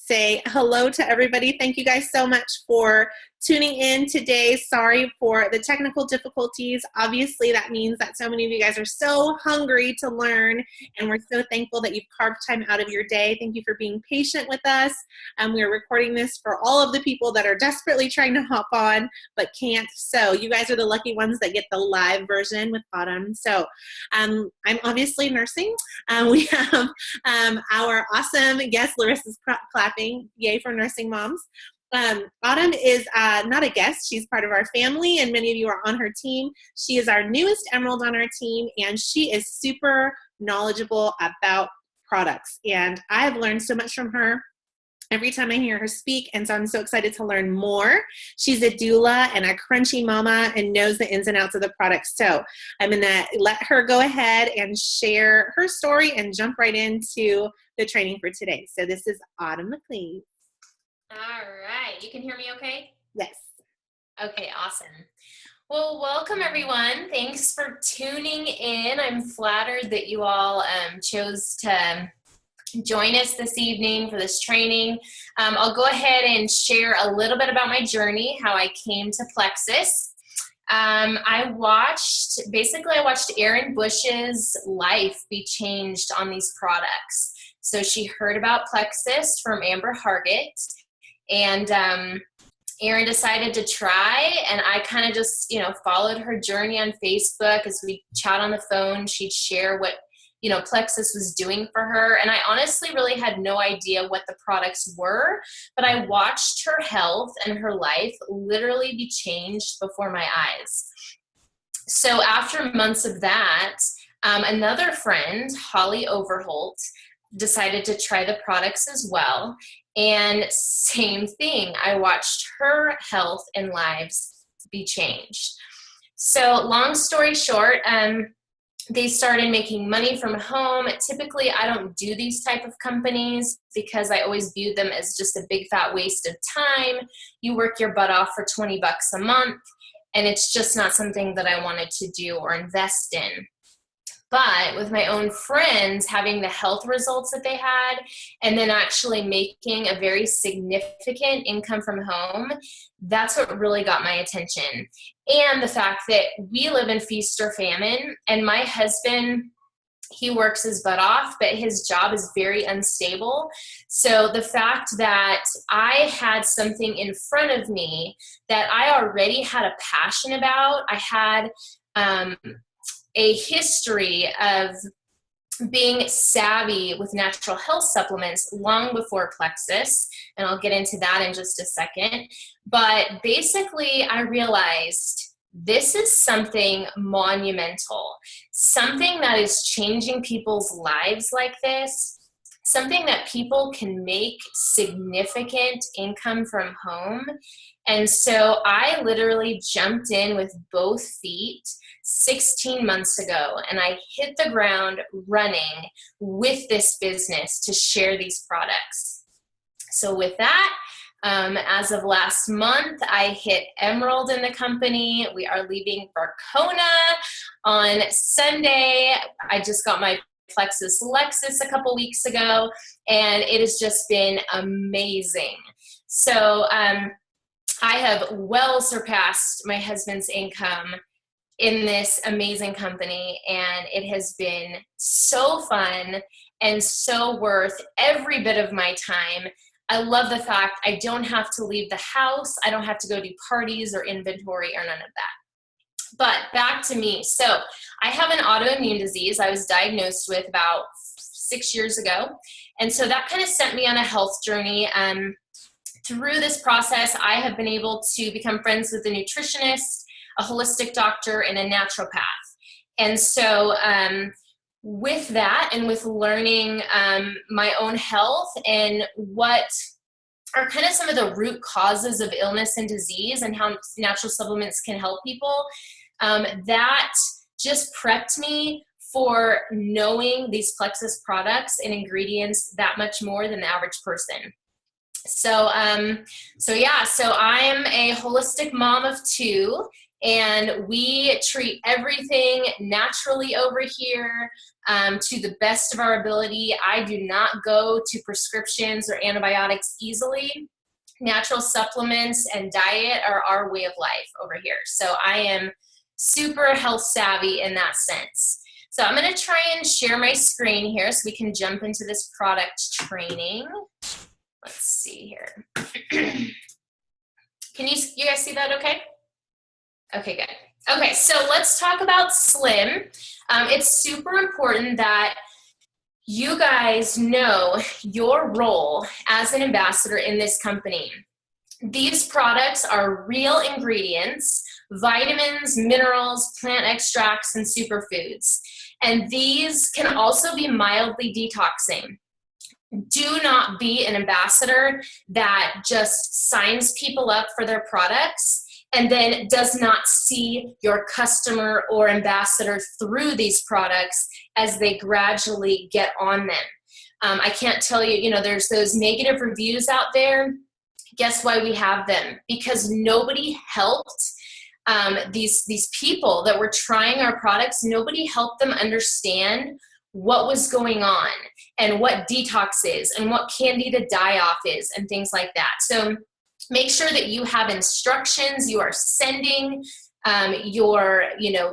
say hello to everybody. Thank you guys so much for tuning in today. Sorry for the technical difficulties. Obviously, that means that so many of you guys are so hungry to learn, and we're so thankful that you've carved time out of your day. Thank you for being patient with us. We are recording this for all of the people that are desperately trying to hop on but can't. So you guys are the lucky ones that get the live version with Autumn. So I'm obviously nursing. We have our awesome guest, Larissa's clapping. Yay for nursing moms. Autumn is not a guest. She's part of our family, and many of you are on her team. She is our newest Emerald on our team, and she is super knowledgeable about products. And I've learned so much from her every time I hear her speak, and so I'm so excited to learn more. She's a doula and a crunchy mama and knows the ins and outs of the products. So I'm going to let her go ahead and share her story and jump right into the training for today. So this is Autumn McLees. All right. You can hear me okay? Yes. Okay, awesome. Well, welcome everyone. Thanks for tuning in. I'm flattered that you all chose to join us this evening for this training. I'll go ahead and share a little bit about my journey, how I came to Plexus. I watched Erin Bush's life be changed on these products. So she heard about Plexus from Amber Hargett, and Erin decided to try, and I kind of just, followed her journey on Facebook. As we chat on the phone, she'd share what, Plexus was doing for her. And I honestly really had no idea what the products were, but I watched her health and her life literally be changed before my eyes. So after months of that, another friend, Holly Overholt, decided to try the products as well. And same thing, I watched her health and lives be changed. So long story short, they started making money from home. Typically, I don't do these type of companies because I always view them as just a big fat waste of time. You work your butt off for 20 bucks a month, and it's just not something that I wanted to do or invest in. But with my own friends having the health results that they had, and then actually making a very significant income from home, that's what really got my attention. And the fact that we live in feast or famine, and my husband, he works his butt off, but his job is very unstable. So the fact that I had something in front of me that I already had a passion about, I had a history of being savvy with natural health supplements long before Plexus, and I'll get into that in just a second. But basically, I realized this is something monumental, something that is changing people's lives like this, something that people can make significant income from home. And so I literally jumped in with both feet 16 months ago, and I hit the ground running with this business to share these products. So with that, as of last month, I hit Emerald in the company. We are leaving for Kona on Sunday. I just got my Plexus Lexus a couple weeks ago, and it has just been amazing. So I have well surpassed my husband's income in this amazing company, and it has been so fun and so worth every bit of my time. I love the fact I don't have to leave the house. I don't have to go do parties or inventory or none of that. But back to me. So I have an autoimmune disease I was diagnosed with about 6 years ago. And so that kind of sent me on a health journey. Through this process, I have been able to become friends with a nutritionist, a holistic doctor, and a naturopath. And so with that, and with learning my own health and what are kind of some of the root causes of illness and disease and how natural supplements can help people, that just prepped me for knowing these Plexus products and ingredients that much more than the average person. So I'm a holistic mom of two, And we treat everything naturally over here to the best of our ability. I do not go to prescriptions or antibiotics easily. Natural supplements and diet are our way of life over here. So I am super health savvy in that sense. So I'm going to try and share my screen here so we can jump into this product training. Let's see here. Can you guys see that okay? Okay, good. Okay, so let's talk about Slim. It's super important that you guys know your role as an ambassador in this company. These products are real ingredients, vitamins, minerals, plant extracts, and superfoods. And these can also be mildly detoxing. Do not be an ambassador that just signs people up for their products and then does not see your customer or ambassador through these products as they gradually get on them. I can't tell you, there's those negative reviews out there. Guess why we have them? Because nobody helped these people that were trying our products. Nobody helped them understand what was going on and what detox is and what candida die-off is and things like that. So make sure that you have instructions you are sending your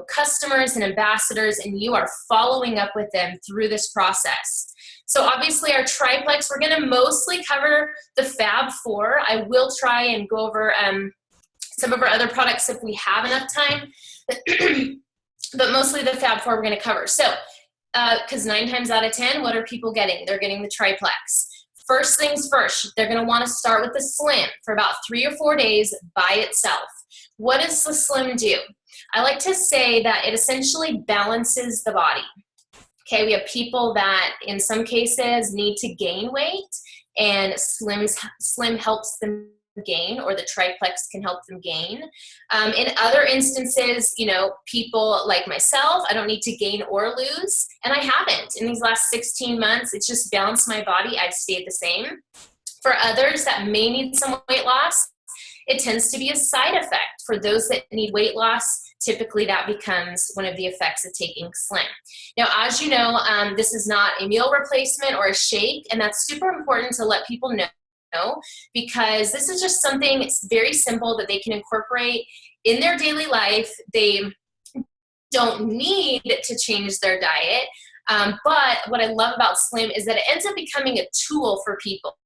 customers and ambassadors, and you are following up with them through this process. So obviously our triplex, we're going to mostly cover the Fab 4. I will try and go over some of our other products if we have enough time, but mostly the Fab 4 we're going to cover. So because 9 times out of 10, what are people getting? They're getting the triplex. First things first, they're going to want to start with the Slim for about 3 or 4 days by itself. What does the Slim do? I like to say that it essentially balances the body. Okay, we have people that in some cases need to gain weight, and Slim helps them gain, or the triplex can help them gain. In other instances, people like myself, I don't need to gain or lose, and I haven't. In these last 16 months, it's just balanced my body. I've stayed the same. For others that may need some weight loss, it tends to be a side effect. For those that need weight loss, typically that becomes one of the effects of taking Slim. Now, as you know, this is not a meal replacement or a shake, and that's super important to let people know, because this is just something, it's very simple that they can incorporate in their daily life. They don't need to change their diet. But what I love about Slim is that it ends up becoming a tool for people.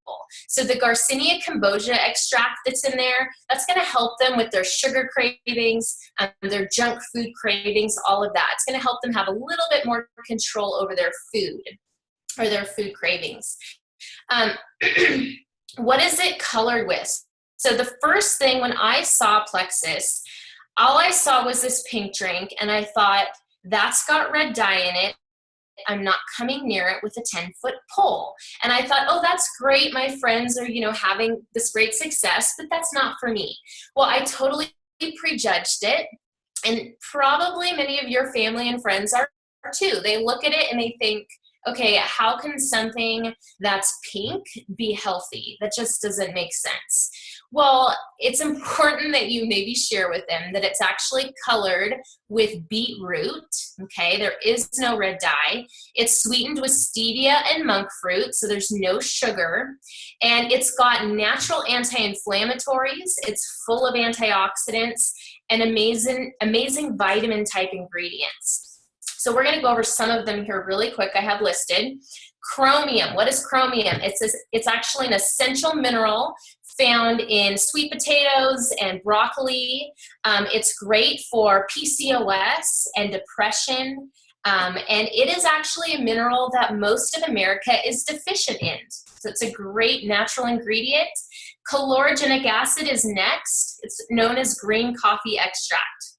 So the Garcinia Cambogia extract that's in there, that's going to help them with their sugar cravings, their junk food cravings, all of that. It's going to help them have a little bit more control over their food or their food cravings. What is it colored with? So the first thing when I saw Plexus, all I saw was this pink drink, and I thought, that's got red dye in it. I'm not coming near it with a 10-foot pole. And I thought, oh, that's great. My friends are, having this great success, but that's not for me. Well, I totally prejudged it. And probably many of your family and friends are too. They look at it and they think, okay, how can something that's pink be healthy? That just doesn't make sense. Well, it's important that you maybe share with them that it's actually colored with beetroot, okay? There is no red dye. It's sweetened with stevia and monk fruit, so there's no sugar. And it's got natural anti-inflammatories. It's full of antioxidants and amazing vitamin type ingredients. So we're going to go over some of them here really quick. I have listed. Chromium. What is chromium? It's actually an essential mineral found in sweet potatoes and broccoli. It's great for PCOS and depression. And it is actually a mineral that most of America is deficient in. So it's a great natural ingredient. Calorogenic acid is next. It's known as green coffee extract.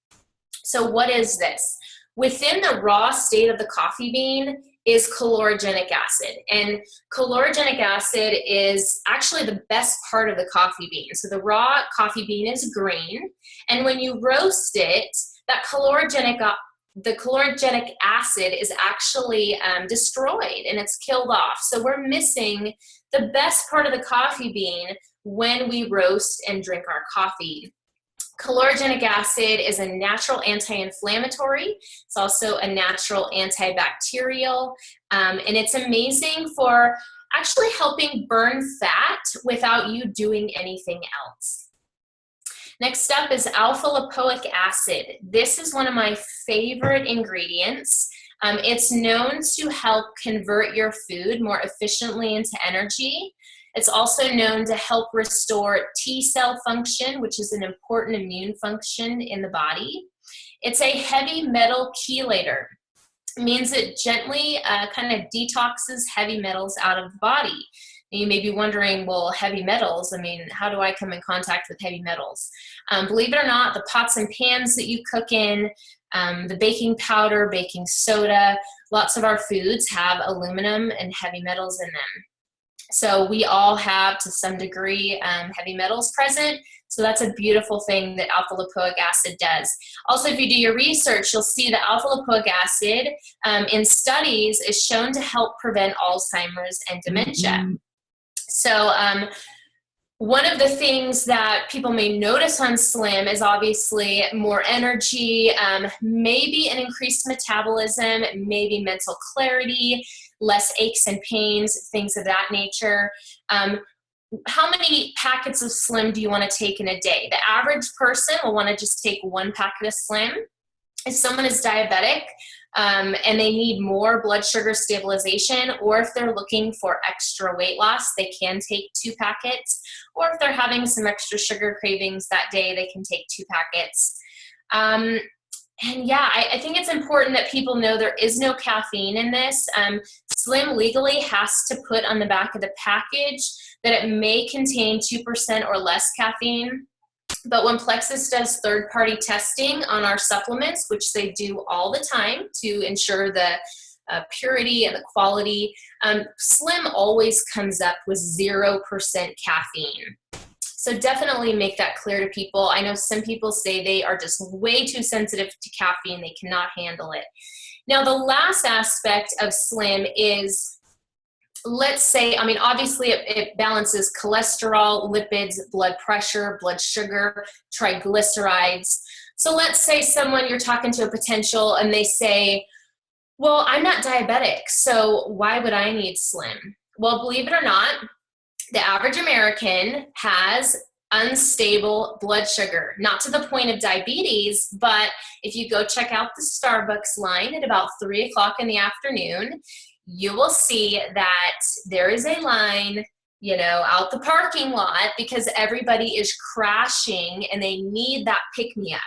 So what is this? Within the raw state of the coffee bean is calorogenic acid. And calorogenic acid is actually the best part of the coffee bean. So the raw coffee bean is green. And when you roast it, that the calorogenic acid is actually destroyed and it's killed off. So we're missing the best part of the coffee bean when we roast and drink our coffee. Calorogenic acid is a natural anti-inflammatory. It's also a natural antibacterial, and it's amazing for actually helping burn fat without you doing anything else. Next up is alpha lipoic acid. This is one of my favorite ingredients. It's known to help convert your food more efficiently into energy. It's also known to help restore T cell function, which is an important immune function in the body. It's a heavy metal chelator. It means it gently kind of detoxes heavy metals out of the body. And you may be wondering, well, heavy metals, I mean, how do I come in contact with heavy metals? Believe it or not, the pots and pans that you cook in, the baking powder, baking soda, lots of our foods have aluminum and heavy metals in them. So we all have, to some degree, heavy metals present. So that's a beautiful thing that alpha lipoic acid does. Also, if you do your research, you'll see that alpha lipoic acid in studies is shown to help prevent Alzheimer's and dementia. So one of the things that people may notice on Slim is obviously more energy, maybe an increased metabolism, maybe mental clarity, less aches and pains, things of that nature. How many packets of Slim do you want to take in a day? The average person will want to just take one packet of Slim. If someone is diabetic, and they need more blood sugar stabilization, or if they're looking for extra weight loss, they can take 2 packets, or if they're having some extra sugar cravings that day, they can take 2 packets. And yeah, I think it's important that people know there is no caffeine in this. Slim legally has to put on the back of the package that it may contain 2% or less caffeine. But when Plexus does third-party testing on our supplements, which they do all the time to ensure the purity and the quality, Slim always comes up with 0% caffeine. So definitely make that clear to people. I know some people say they are just way too sensitive to caffeine. They cannot handle it. Now, the last aspect of Slim is, let's say, I mean, obviously it balances cholesterol, lipids, blood pressure, blood sugar, triglycerides. So let's say someone, you're talking to a potential and they say, well, I'm not diabetic, so why would I need Slim? Well, believe it or not, the average American has unstable blood sugar, not to the point of diabetes, but if you go check out the Starbucks line at about 3 o'clock in the afternoon, you will see that there is a line, you know, out the parking lot because everybody is crashing and they need that pick-me-up.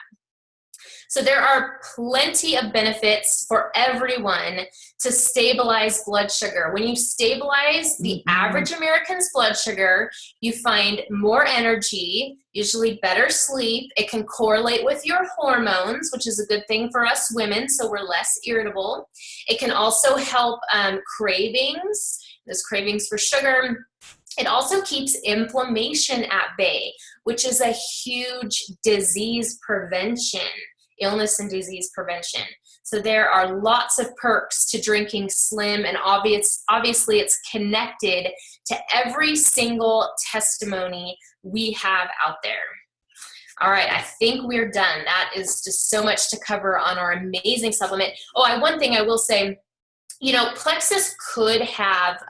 So there are plenty of benefits for everyone to stabilize blood sugar. When you stabilize the average American's blood sugar, you find more energy, usually better sleep. It can correlate with your hormones, which is a good thing for us women, so we're less irritable. It can also help cravings, those cravings for sugar. It also keeps inflammation at bay, which is a huge disease prevention. Illness and disease prevention. So there are lots of perks to drinking Slim, and obviously it's connected to every single testimony we have out there. All right, I think we're done. That is just so much to cover on our amazing supplement. Oh, one thing I will say, you know, Plexus could have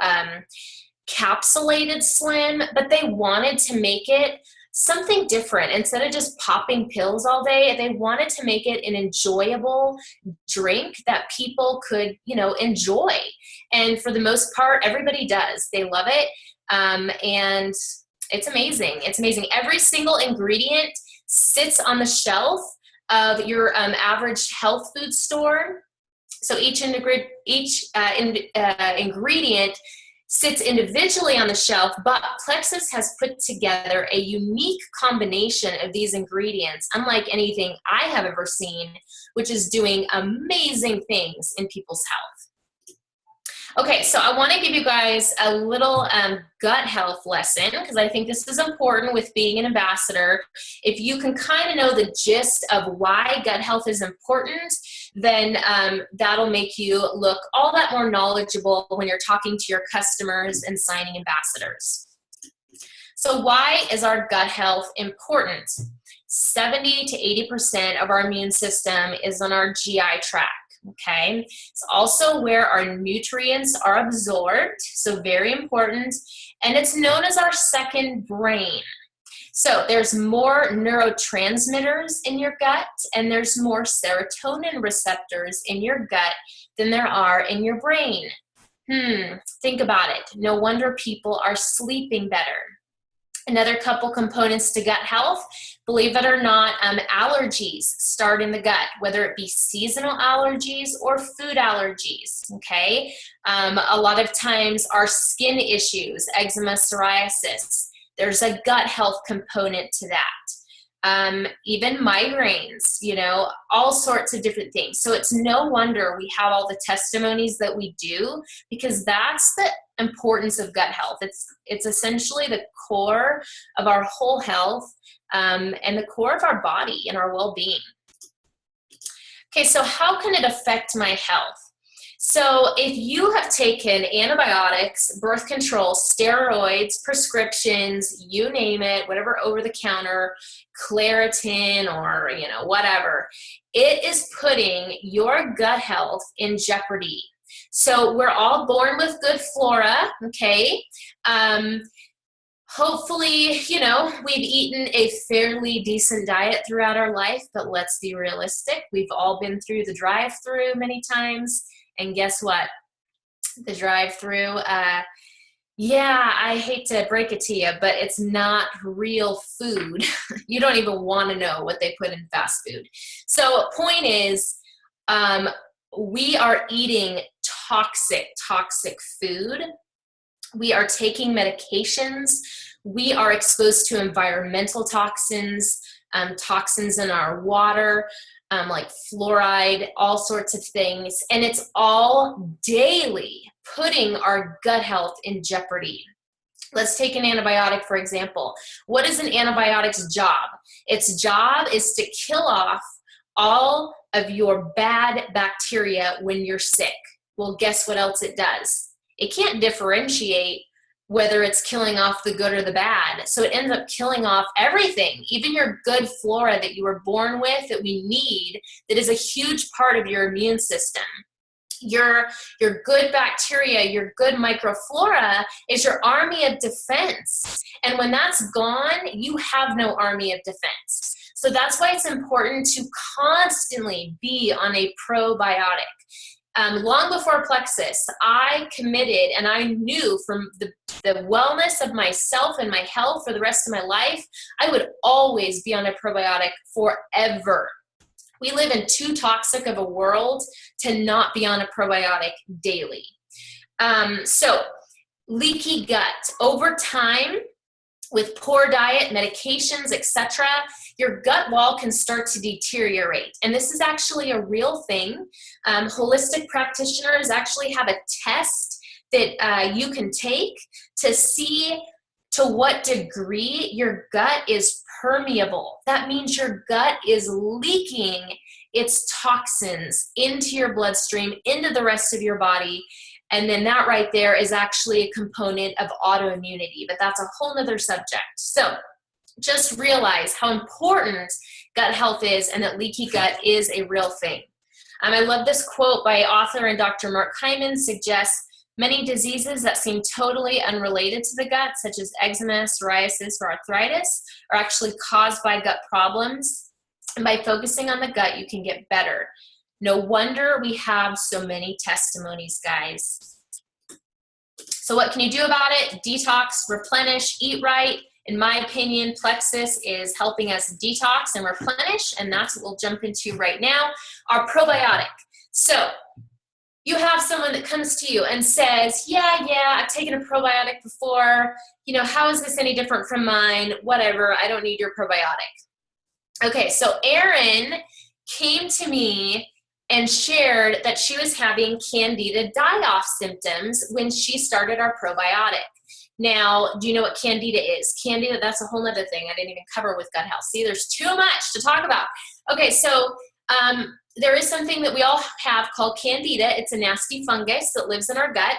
capsulated Slim, but they wanted to make it something different. Instead of just popping pills all day, they wanted to make it an enjoyable drink that people could, you know, enjoy. And for the most part, everybody does. They love it. And it's amazing. It's amazing. Every single ingredient sits on the shelf of your average health food store. So each ingredient sits individually on the shelf, but Plexus has put together a unique combination of these ingredients, unlike anything I have ever seen, which is doing amazing things in people's health. Okay, so I want to give you guys a little gut health lesson, because I think this is important with being an ambassador. If you can kind of know the gist of why gut health is important, then that'll make you look all that more knowledgeable when you're talking to your customers and signing ambassadors. So why is our gut health important? 70 to 80% of our immune system is on our GI tract. Okay, it's also where our nutrients are absorbed, so very important, and it's known as our second brain. So there's more neurotransmitters in your gut, and there's more serotonin receptors in your gut than there are in your brain. Think about it. No wonder people are sleeping better. Another couple components to gut health, believe it or not, allergies start in the gut, whether it be seasonal allergies or food allergies, okay? A lot of times our skin issues, eczema, psoriasis, there's a gut health component to that. Even migraines, you know, all sorts of different things. So it's no wonder we have all the testimonies that we do, because that's the importance of gut health. It's essentially the core of our whole health, and the core of our body and our well-being. Okay, so how can it affect my health? So if you have taken antibiotics, birth control, steroids, prescriptions, you name it, whatever over the counter, Claritin or, you know, whatever, it is putting your gut health in jeopardy. So we're all born with good flora, okay? Hopefully, you know, we've eaten a fairly decent diet throughout our life, but let's be realistic. We've all been through the drive-through many times. And guess what? The drive-through, yeah, I hate to break it to you, but it's not real food. You don't even want to know what they put in fast food. So point is, we are eating toxic food. We are taking medications. We are exposed to environmental toxins, toxins in our water, like fluoride, all sorts of things. And it's all daily putting our gut health in jeopardy. Let's take an antibiotic, for example. What is an antibiotic's job? Its job is to kill off all of your bad bacteria when you're sick. Well, guess what else it does? It can't differentiate whether it's killing off the good or the bad. So it ends up killing off everything, even your good flora that you were born with that we need, that is a huge part of your immune system. Your good bacteria, your good microflora is your army of defense. And when that's gone, you have no army of defense. So that's why it's important to constantly be on a probiotic. Long before Plexus, I committed and I knew from the wellness of myself and my health for the rest of my life, I would always be on a probiotic forever. We live in too toxic of a world to not be on a probiotic daily. So leaky gut over time, with poor diet, medications, etc., your gut wall can start to deteriorate. And this is actually a real thing. Holistic practitioners actually have a test that you can take to see to what degree your gut is permeable. That means your gut is leaking its toxins into your bloodstream, into the rest of your body. And then that right there is actually a component of autoimmunity, but that's a whole nother subject. So just realize how important gut health is and that leaky gut is a real thing. I love this quote by author and Dr. Mark Hyman suggests many diseases that seem totally unrelated to the gut, such as eczema, psoriasis, or arthritis, are actually caused by gut problems. And by focusing on the gut, you can get better. No wonder we have so many testimonies, guys. So what can you do about it? Detox, replenish, eat right. In my opinion, Plexus is helping us detox and replenish, and that's what we'll jump into right now, our probiotic. So you have someone that comes to you and says, yeah, I've taken a probiotic before. You know, how is this any different from mine? Whatever, I don't need your probiotic. Okay, so Erin came to me and shared that she was having candida die-off symptoms when she started our probiotic. Now, do you know what candida is? Candida, that's a whole other thing I didn't even cover with gut health. See, there's too much to talk about. Okay, so there is something that we all have called candida. It's a nasty fungus that lives in our gut.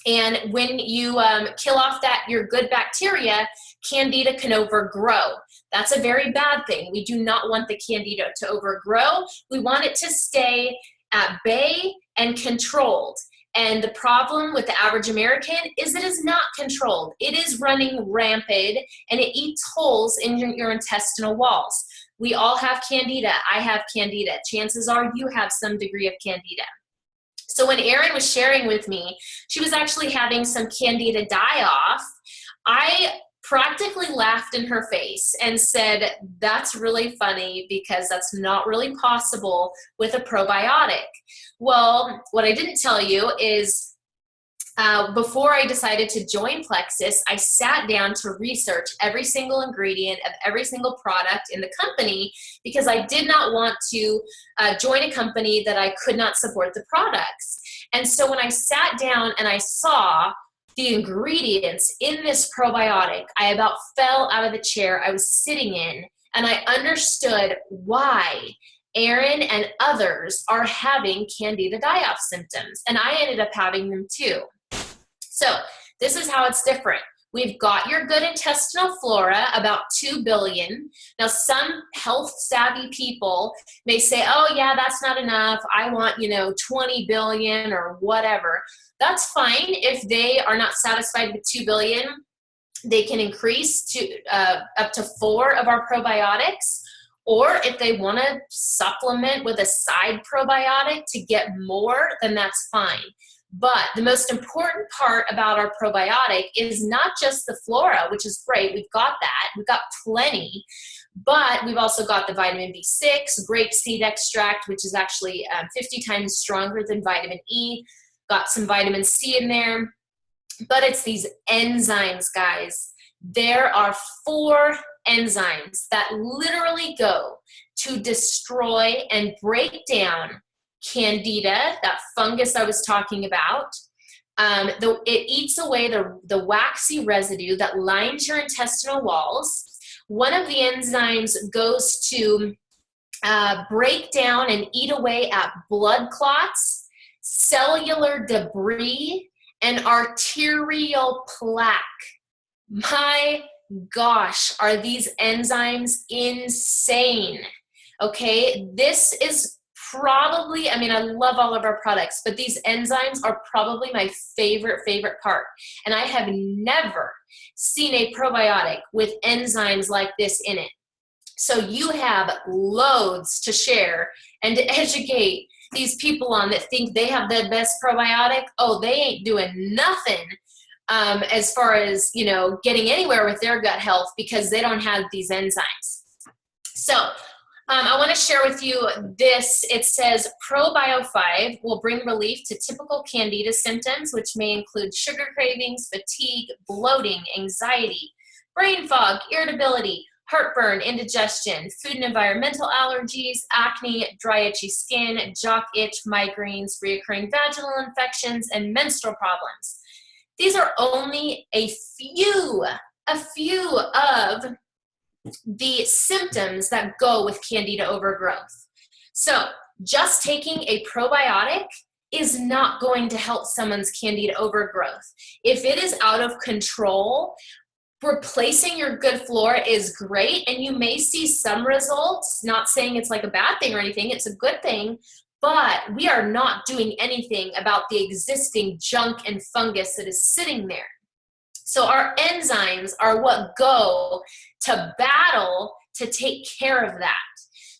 And when you kill off your good bacteria, Candida can overgrow. That's a very bad thing. We do not want the Candida to overgrow. We want it to stay at bay and controlled. And the problem with the average American is it is not controlled. It is running rampant, and it eats holes in your intestinal walls. We all have Candida. I have Candida. Chances are you have some degree of Candida. So when Erin was sharing with me, she was actually having some Candida die-off. I practically laughed in her face and said, that's really funny because that's not really possible with a probiotic. Well, what I didn't tell you is before I decided to join Plexus, I sat down to research every single ingredient of every single product in the company because I did not want to join a company that I could not support the products. And so when I sat down and I saw the ingredients in this probiotic, I about fell out of the chair I was sitting in, and I understood why Erin and others are having Candida die-off symptoms, and I ended up having them too. So this is how it's different. We've got your good intestinal flora, about 2 billion. Now, some health-savvy people may say, oh, yeah, that's not enough. I want, 20 billion or whatever. That's fine. If they are not satisfied with 2 billion, they can increase to up to 4 of our probiotics. Or if they want to supplement with a side probiotic to get more, then that's fine. But the most important part about our probiotic is not just the flora, which is great. We've got that. We've got plenty. But we've also got the vitamin B6, grapeseed extract, which is actually 50 times stronger than vitamin E. Got some vitamin C in there. But it's these enzymes, guys. There are 4 enzymes that literally go to destroy and break down Candida, that fungus I was talking about. It eats away the waxy residue that lines your intestinal walls. One of the enzymes goes to break down and eat away at blood clots, cellular debris, and arterial plaque. My gosh, are these enzymes insane? Okay, this is probably, I love all of our products, but these enzymes are probably my favorite part. And I have never seen a probiotic with enzymes like this in it. So you have loads to share and to educate these people on that think they have the best probiotic. Oh, they ain't doing nothing as far as, getting anywhere with their gut health because they don't have these enzymes. So I want to share with you this. It says ProBio 5 will bring relief to typical Candida symptoms, which may include sugar cravings, fatigue, bloating, anxiety, brain fog, irritability, heartburn, indigestion, food and environmental allergies, acne, dry itchy skin, jock itch, migraines, recurring vaginal infections, and menstrual problems. These are only a few of the symptoms that go with Candida overgrowth. So just taking a probiotic is not going to help someone's Candida overgrowth. If it is out of control, replacing your good flora is great, and you may see some results. Not saying it's like a bad thing or anything, it's a good thing, but we are not doing anything about the existing junk and fungus that is sitting there. So our enzymes are what go to battle to take care of that.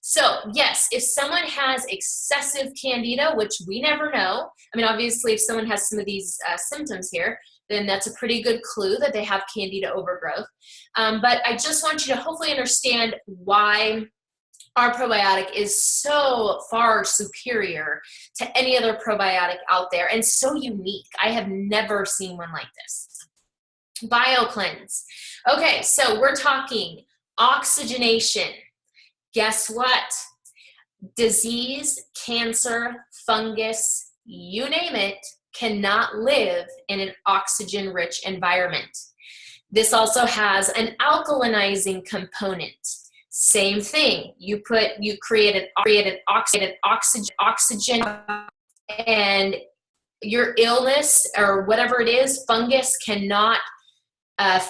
So yes, if someone has excessive Candida, which we never know, obviously if someone has some of these symptoms here, then that's a pretty good clue that they have Candida overgrowth. But I just want you to hopefully understand why our probiotic is so far superior to any other probiotic out there and so unique. I have never seen one like this. BioCleanse. Okay, so we're talking oxygenation. Guess what? Disease, cancer, fungus, you name it, cannot live in an oxygen-rich environment. This also has an alkalinizing component. Same thing. You created oxygen, and your illness or whatever it is, fungus, cannot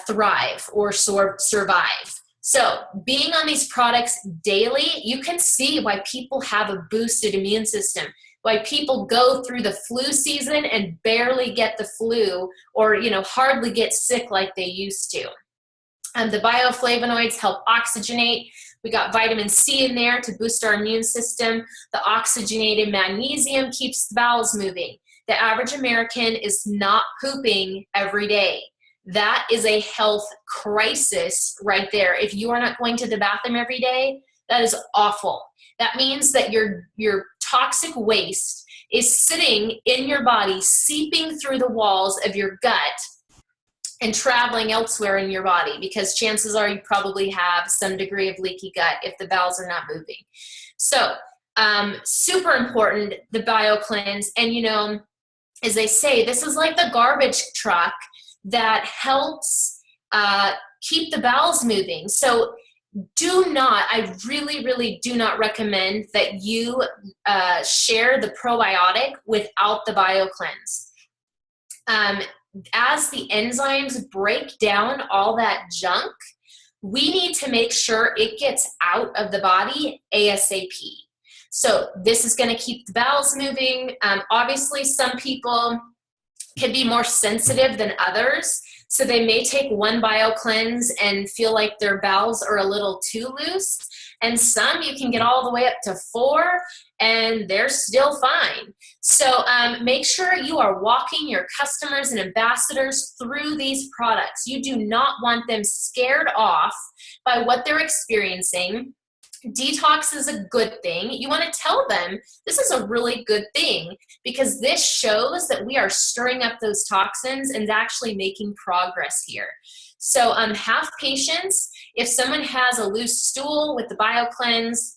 thrive or survive. So being on these products daily, you can see why people have a boosted immune system, why people go through the flu season and barely get the flu, or, you know, hardly get sick like they used to. The bioflavonoids help oxygenate. We got vitamin C in there to boost our immune system. The oxygenated magnesium keeps the bowels moving. The average American is not pooping every day. That is a health crisis right there. If you are not going to the bathroom every day, that is awful. That means that your toxic waste is sitting in your body, seeping through the walls of your gut and traveling elsewhere in your body, because chances are you probably have some degree of leaky gut if the bowels are not moving. So super important, the BioCleanse. And, you know, as they say, this is like the garbage truck that helps keep the bowels moving. So I really, really do not recommend that you share the probiotic without the BioCleanse. As the enzymes break down all that junk, we need to make sure it gets out of the body ASAP. So this is going to keep the bowels moving. Obviously, some people can be more sensitive than others. So they may take one BioCleanse and feel like their bowels are a little too loose. And some you can get all the way up to 4 and they're still fine. So make sure you are walking your customers and ambassadors through these products. You do not want them scared off by what they're experiencing. Detox is a good thing. You want to tell them this is a really good thing, because this shows that we are stirring up those toxins and actually making progress here. So have patience. If someone has a loose stool with the BioCleanse,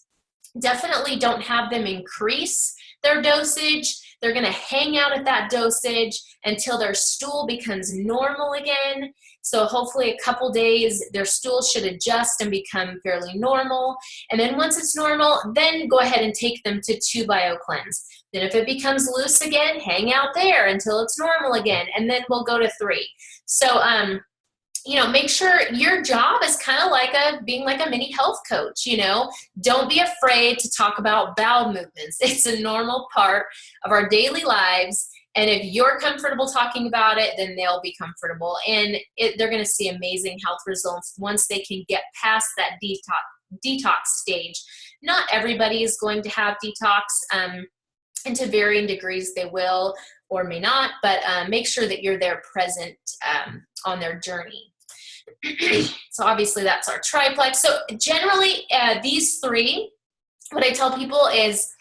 definitely don't have them increase their dosage. They're going to hang out at that dosage until their stool becomes normal again. So hopefully a couple days, their stool should adjust and become fairly normal. And then once it's normal, then go ahead and take them to 2 BioCleanse. Then if it becomes loose again, hang out there until it's normal again. And then we'll go to 3. So, you know, make sure your job is kind of like being like a mini health coach, you know. Don't be afraid to talk about bowel movements. It's a normal part of our daily lives. And if you're comfortable talking about it, then they'll be comfortable. And they're going to see amazing health results once they can get past that detox stage. Not everybody is going to have detox. And to varying degrees, they will or may not. But make sure that you're there present on their journey. So obviously that's our triplex. So generally these 3, what I tell people is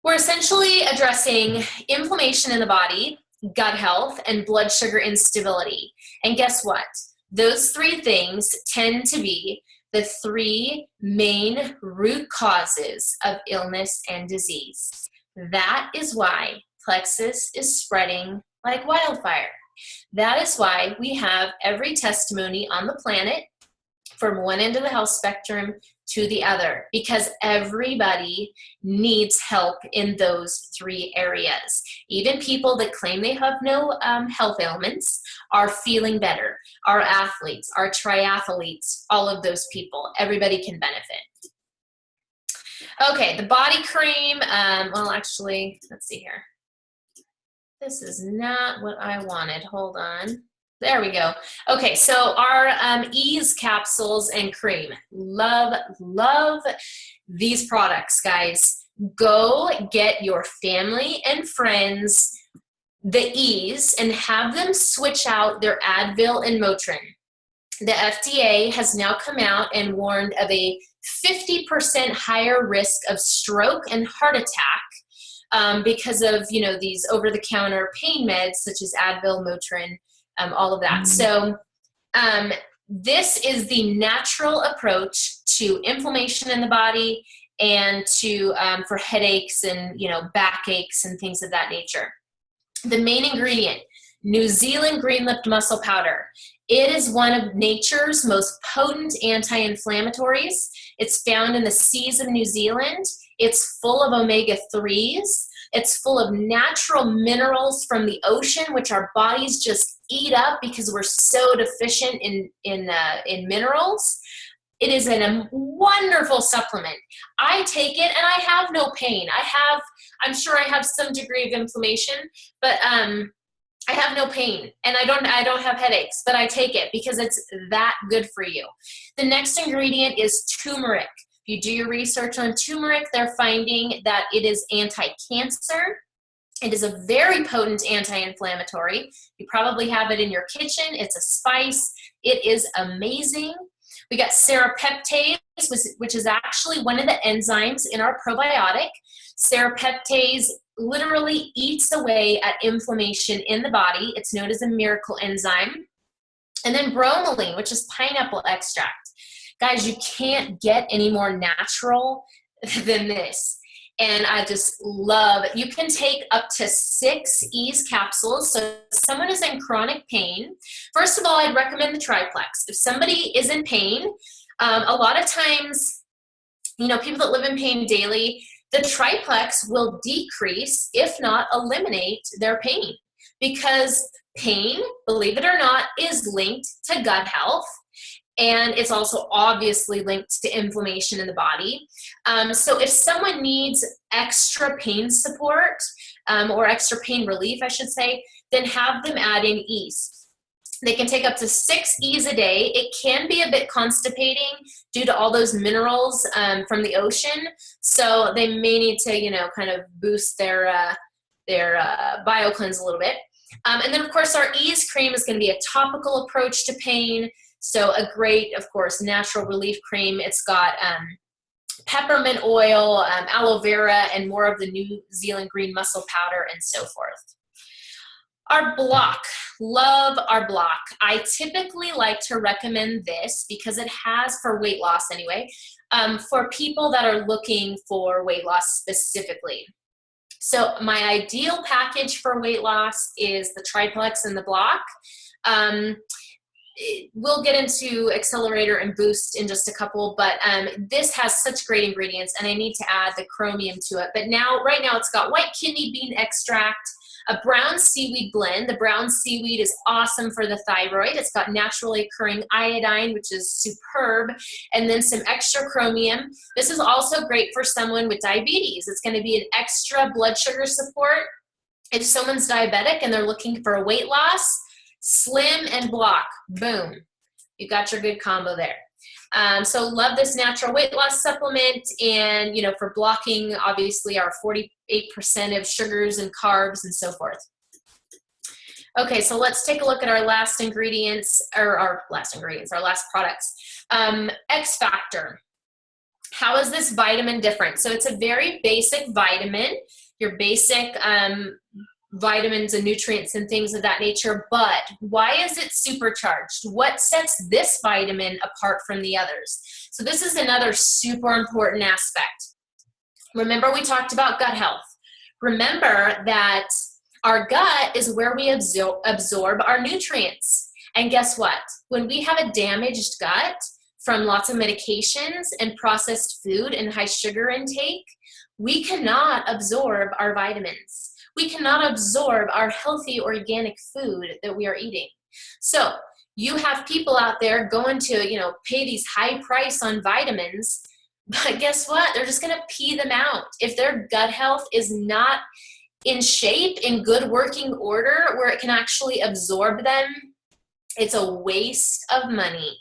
we're essentially addressing inflammation in the body, gut health, and blood sugar instability. And guess what? Those 3 things tend to be the 3 main root causes of illness and disease. That is why Plexus is spreading like wildfire. That is why we have every testimony on the planet from one end of the health spectrum to the other, because everybody needs help in those 3 areas. Even people that claim they have no health ailments are feeling better. Our athletes, our triathletes, all of those people, everybody can benefit. Okay, the body cream, well, actually, let's see here. This is not what I wanted. Hold on. There we go. Okay, so our Ease capsules and cream. Love, love these products, guys. Go get your family and friends the Ease and have them switch out their Advil and Motrin. The FDA has now come out and warned of a 50% higher risk of stroke and heart attack because of, you know, these over-the-counter pain meds such as Advil, Motrin, all of that. So this is the natural approach to inflammation in the body and to for headaches and, you know, backaches and things of that nature. The main ingredient, New Zealand green-lipped mussel powder. It is one of nature's most potent anti-inflammatories. It's found in the seas of New Zealand. It's full of omega-3s. It's full of natural minerals from the ocean, which our bodies just eat up because we're so deficient in minerals. It is a wonderful supplement. I take it and I have no pain. I'm sure I have some degree of inflammation, but I have no pain, and I don't have headaches, but I take it because it's that good for you. The next ingredient is turmeric. If you do your research on turmeric, they're finding that it is anti-cancer. It is a very potent anti-inflammatory. You probably have it in your kitchen. It's a spice. It is amazing. We got serrapeptase, which is actually one of the enzymes in our probiotic. Serrapeptase literally eats away at inflammation in the body. It's known as a miracle enzyme. And then bromelain, which is pineapple extract. Guys, you can't get any more natural than this. And I just love it. You can take up to 6 Ease capsules. So if someone is in chronic pain, first of all, I'd recommend the triplex. If somebody is in pain, a lot of times, people that live in pain daily, the triplex will decrease, if not eliminate, their pain. Because pain, believe it or not, is linked to gut health. And it's also obviously linked to inflammation in the body. So if someone needs extra pain support, or extra pain relief, I should say, then have them add in Ease. They can take up to 6 Ease a day. It can be a bit constipating due to all those minerals from the ocean. So they may need to, kind of boost their BioCleanse a little bit. And then, of course, our Ease cream is going to be a topical approach to pain. So a great, of course, natural relief cream. It's got peppermint oil, aloe vera, and more of the New Zealand green mussel powder and so forth. Our block. Love our block. I typically like to recommend this because it has, for weight loss anyway, for people that are looking for weight loss specifically. So my ideal package for weight loss is the triplex and the block. We'll get into Accelerator and Boost in just a couple, but this has such great ingredients, and I need to add the chromium to it. But right now it's got white kidney bean extract, a brown seaweed blend. The brown seaweed is awesome for the thyroid. It's got naturally occurring iodine, which is superb, and then some extra chromium. This is also great for someone with diabetes. It's going to be an extra blood sugar support. If someone's diabetic and they're looking for a weight loss, slim and block, boom, you got your good combo there. So love this natural weight loss supplement, and for blocking, obviously, our 48% of sugars and carbs and so forth. Okay, so let's take a look at our last products. X Factor. How is this vitamin different? So it's a very basic vitamin, your basic vitamins and nutrients and things of that nature, but why is it supercharged? What sets this vitamin apart from the others? So this is another super important aspect. Remember, we talked about gut health. Remember that our gut is where we absorb our nutrients. And guess what? When we have a damaged gut from lots of medications and processed food and high sugar intake, we cannot absorb our vitamins. We cannot absorb our healthy organic food that we are eating. So you have people out there going to, pay these high price on vitamins, but guess what? They're just going to pee them out. If their gut health is not in shape, in good working order, where it can actually absorb them, it's a waste of money.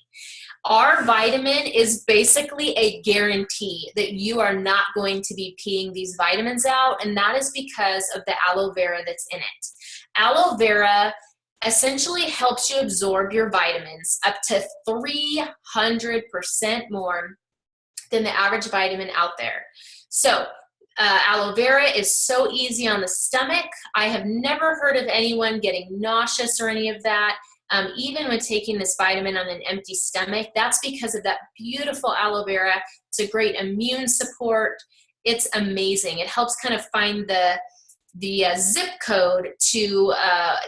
Our vitamin is basically a guarantee that you are not going to be peeing these vitamins out, and that is because of the aloe vera that's in it. Aloe vera essentially helps you absorb your vitamins up to 300% more than the average vitamin out there. So aloe vera is so easy on the stomach. I have never heard of anyone getting nauseous or any of that. Even when taking this vitamin on an empty stomach, that's because of that beautiful aloe vera. It's a great immune support. It's amazing. It helps kind of find the zip code to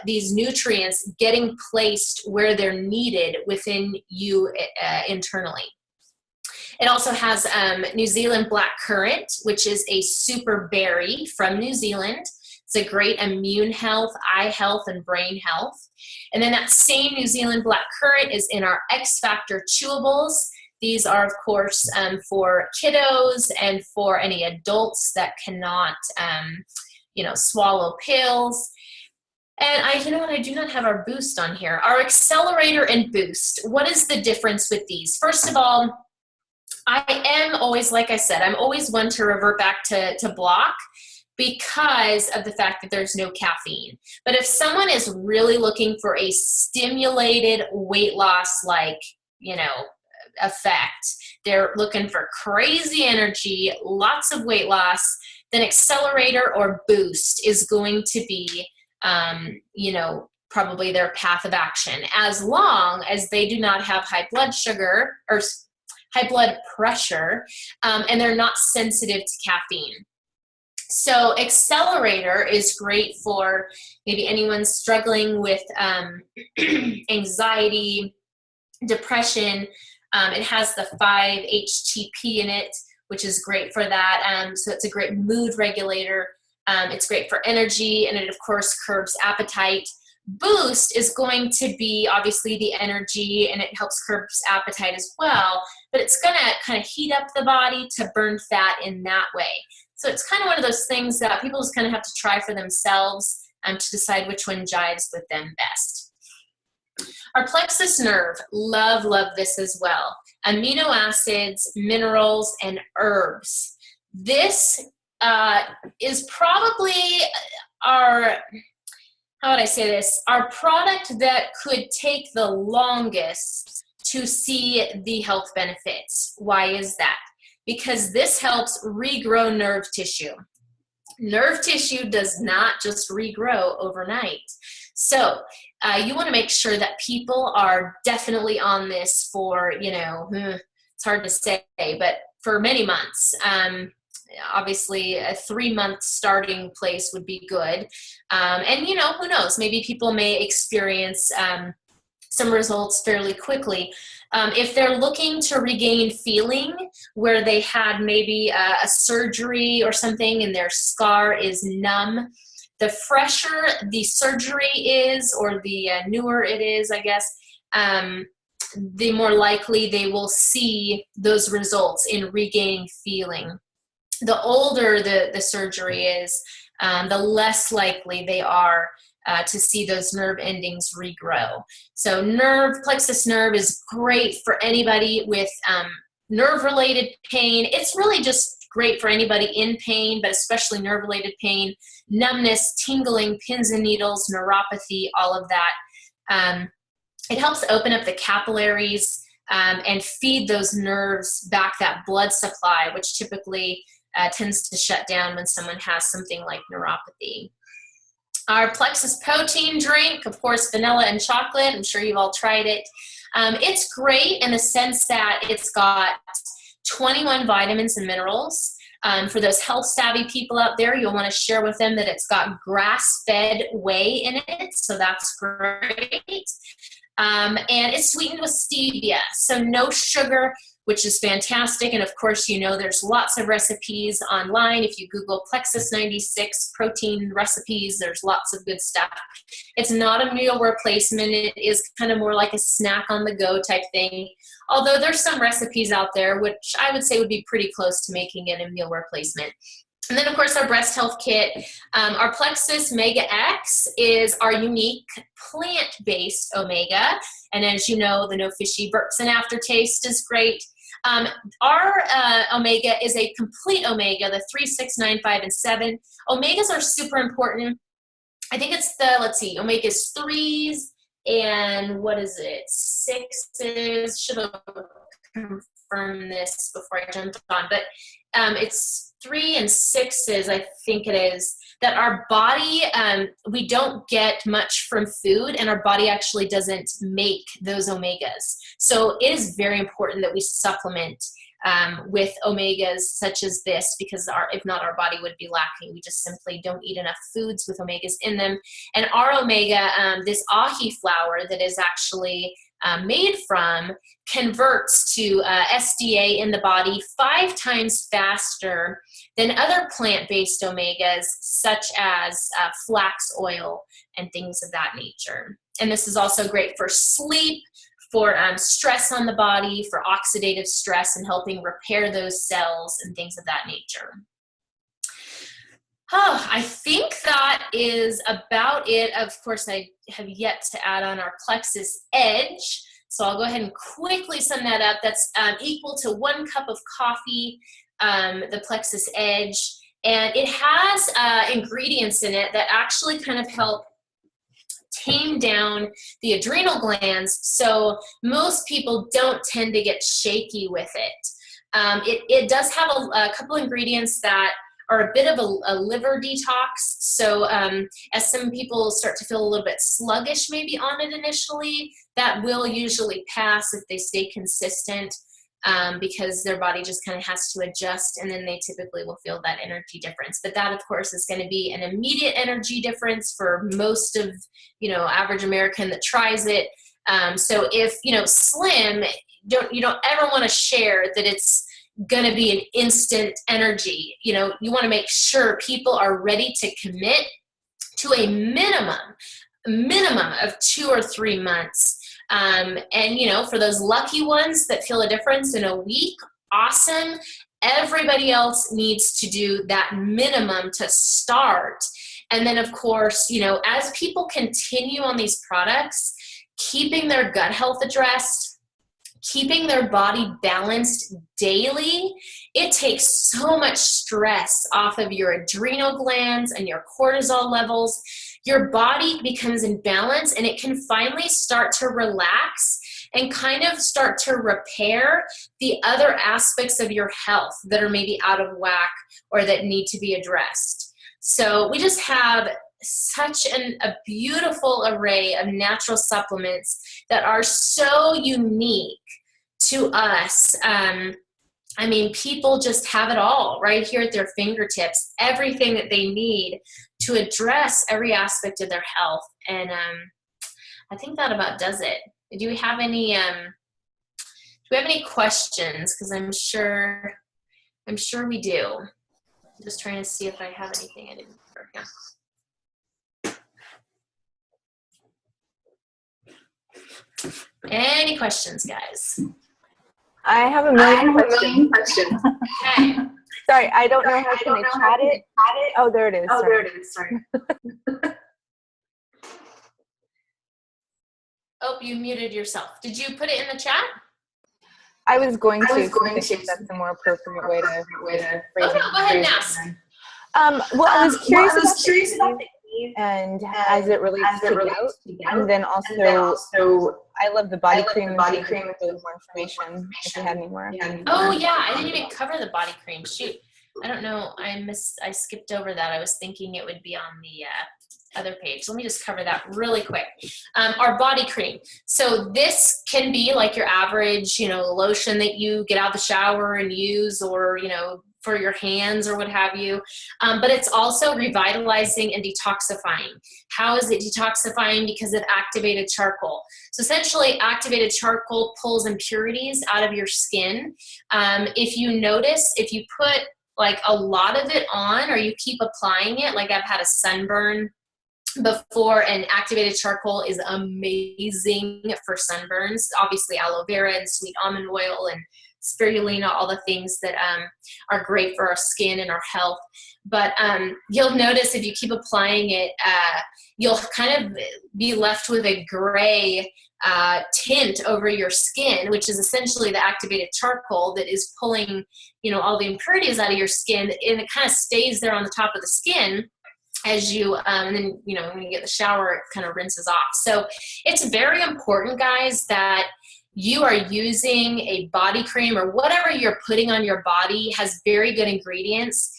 these nutrients getting placed where they're needed within you internally. It also has New Zealand black currant, which is a super berry from New Zealand. It's a great immune health, eye health, and brain health. And then that same New Zealand black currant is in our X Factor chewables. These are, of course, for kiddos and for any adults that cannot, swallow pills. And you know what, I do not have our Boost on here. Our Accelerator and Boost. What is the difference with these? First of all, I am always, like I said, I'm always one to revert back to block because of the fact that there's no caffeine. But if someone is really looking for a stimulated weight loss, effect, they're looking for crazy energy, lots of weight loss, then Accelerator or Boost is going to be probably their path of action, as long as they do not have high blood sugar or high blood pressure, and they're not sensitive to caffeine. So Accelerator is great for maybe anyone struggling with anxiety, depression. It has the 5-HTP in it, which is great for that. So it's a great mood regulator. It's great for energy, and it, of course, curbs appetite. Boost is going to be obviously the energy, and it helps curb appetite as well, but it's going to kind of heat up the body to burn fat in that way. So it's kind of one of those things that people just kind of have to try for themselves to decide which one jives with them best. Our Plexus Nerve, love this as well. Amino acids, minerals, and herbs. This is probably our, how would I say this, our product that could take the longest to see the health benefits. Why is that? Because this helps regrow nerve tissue. Nerve tissue does not just regrow overnight. So you want to make sure that people are definitely on this for, it's hard to say, but for many months. Obviously, a 3-month starting place would be good. And, who knows? Maybe people may experience some results fairly quickly. If they're looking to regain feeling where they had maybe a surgery or something and their scar is numb, the fresher the surgery is, or the newer it is, I guess, the more likely they will see those results in regaining feeling. The older the surgery is, the less likely they are to see those nerve endings regrow. So Plexus Nerve is great for anybody with nerve-related pain. It's really just great for anybody in pain, but especially nerve-related pain, numbness, tingling, pins and needles, neuropathy, all of that. It helps open up the capillaries and feed those nerves back that blood supply, which typically tends to shut down when someone has something like neuropathy. Our Plexus protein drink, of course, vanilla and chocolate. I'm sure you've all tried it. It's great in the sense that it's got 21 vitamins and minerals. For those health-savvy people out there, you'll want to share with them that it's got grass-fed whey in it, so that's great. And it's sweetened with stevia, so no sugar, which is fantastic. And of course, there's lots of recipes online. If you Google Plexus 96 protein recipes, there's lots of good stuff. It's not a meal replacement. It is kind of more like a snack on the go type thing. Although there's some recipes out there, which I would say would be pretty close to making it a meal replacement. And then, of course, our breast health kit. Our Plexus Mega X is our unique plant-based omega. And as you know, the no fishy burps and aftertaste is great. Our omega is a complete omega, the 3, 6, 9, 5, and 7. Omegas are super important. I think it's omegas 3s and 6s. Should have confirmed this before I jumped on, but it's 3 and 6s, I think it is, that our body, we don't get much from food, and our body actually doesn't make those omegas. So it is very important that we supplement with omegas such as this, because if not, our body would be lacking. We just simply don't eat enough foods with omegas in them. And our omega, this ahi flour that is actually made from converts to SDA in the body 5 times faster than other plant-based omegas, such as flax oil and things of that nature. And this is also great for sleep, for stress on the body, for oxidative stress and helping repair those cells and things of that nature. Oh, I think that is about it. Of course, I have yet to add on our Plexus Edge. So I'll go ahead and quickly sum that up. That's equal to 1 cup of coffee, the Plexus Edge. And it has ingredients in it that actually kind of help tame down the adrenal glands, so most people don't tend to get shaky with it. It does have a couple ingredients that are a bit of a liver detox, so as some people start to feel a little bit sluggish maybe on it initially, that will usually pass if they stay consistent, because their body just kind of has to adjust, and then they typically will feel that energy difference. But that, of course, is going to be an immediate energy difference for most of, average American that tries it. So if, slim, you don't ever want to share that it's going to be an instant energy. You want to make sure people are ready to commit to a minimum of 2 or 3 months. And, for those lucky ones that feel a difference in a week, awesome. Everybody else needs to do that minimum to start. And then, of course, as people continue on these products, keeping their gut health addressed, keeping their body balanced daily, it takes so much stress off of your adrenal glands and your cortisol levels. Your body becomes in balance, and it can finally start to relax and kind of start to repair the other aspects of your health that are maybe out of whack or that need to be addressed. So we just have such a beautiful array of natural supplements that are so unique to us. People just have it all right here at their fingertips, everything that they need to address every aspect of their health. And I think that about does it. Do we have any questions? Because I'm sure we do. I'm just trying to see if I have anything I didn't cover. Yeah. Any questions, guys? I have a million questions. Okay. Sorry, I don't know how can I chat it. Oh, there it is. Oh, Sorry. there it is. Sorry. Oh, you muted yourself. Did you put it in the chat? I was going to. I think that's the more appropriate way to phrase it. Okay, go ahead and ask. Well, I was curious about the Eve and as it relates to gout, and then also I love the body cream. Body cream with more information if you had any more. Oh yeah, I didn't even cover the body cream. Shoot, I don't know. I skipped over that. I was thinking it would be on the other page. Let me just cover that really quick. Our body cream. So this can be like your average, lotion that you get out of the shower and use, or for your hands or what have you. But it's also revitalizing and detoxifying. How is it detoxifying? Because of activated charcoal. So essentially, activated charcoal pulls impurities out of your skin. If you notice, if you put like a lot of it on, or you keep applying it, like I've had a sunburn before, and activated charcoal is amazing for sunburns. Obviously, aloe vera and sweet almond oil and spirulina, all the things that are great for our skin and our health. But you'll notice if you keep applying it, you'll kind of be left with a gray tint over your skin, which is essentially the activated charcoal that is pulling, all the impurities out of your skin, and it kind of stays there on the top of the skin as you, and then, when you get the shower, it kind of rinses off. So it's very important, guys, that you are using a body cream or whatever you're putting on your body has very good ingredients.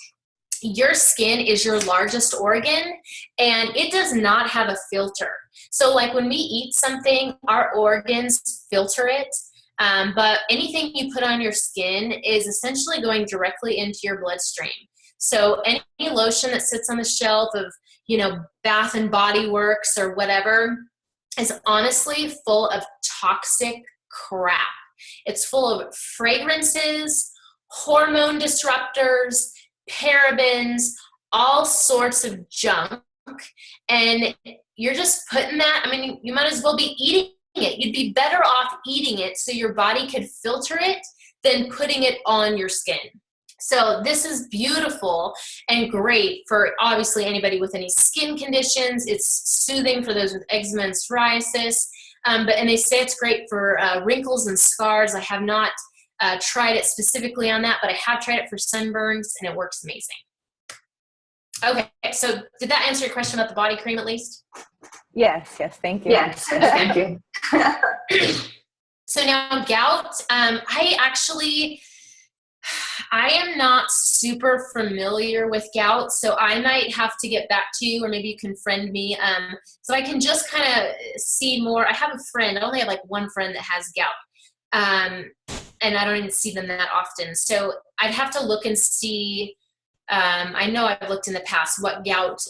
Your skin is your largest organ, and it does not have a filter. So like when we eat something, our organs filter it, but anything you put on your skin is essentially going directly into your bloodstream. So any lotion that sits on the shelf of, Bath and Body Works or whatever, is honestly full of toxic crap. It's full of fragrances, hormone disruptors, parabens, all sorts of junk. And you're just putting that, I mean, you might as well be eating it. You'd be better off eating it so your body could filter it than putting it on your skin. So this is beautiful and great for obviously anybody with any skin conditions. It's soothing for those with eczema and psoriasis. And they say it's great for wrinkles and scars. I have not tried it specifically on that, but I have tried it for sunburns, and it works amazing. Okay, so did that answer your question about the body cream at least? Yes, thank you. Yes, thank you. So now gout, I am not super familiar with gout, so I might have to get back to you, or maybe you can friend me, so I can just kind of see more. I have a friend, I only have like one friend that has gout, and I don't even see them that often. So I'd have to look and see. I know I've looked in the past what gout